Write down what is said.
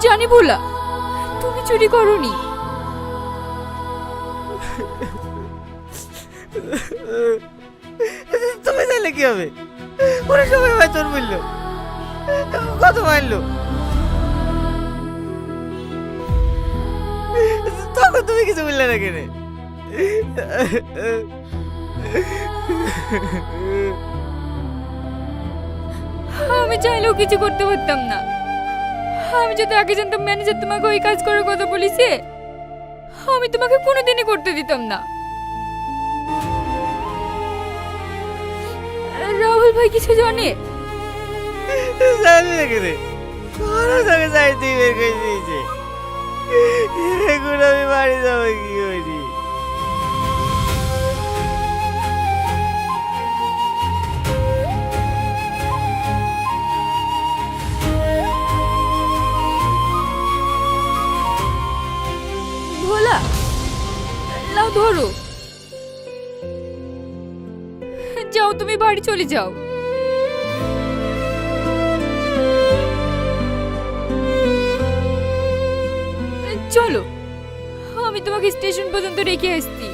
জানি ভোলা, তুমি চুরি করোনি। তুমি চাইলে কি হবে? ওরা সবাই ভাই তোর বললো, কত মারলো, তখন তুমি কিছু বললে না কেন? আমি চাইলেও কিছু করতে পারতাম না। আমি যদি আগে জানতাম ম্যানেজার তোমাকে ওই কাজ করার কথা বলেছে, আমি তোমাকে কোনোদিনই করতে দিতাম না। রাহুল ভাই কিছু জানে? জানি না কেন, ওরা তোকে চাইতেই বের করে দিয়েছে। এখন আমি বাড়ি যাবো কি করি? ভোলা, নাও ধরো, যাও তুমি বাড়ি চলে যাও। চলো, আমি তোমাকে স্টেশন পর্যন্ত রেখে আসছি।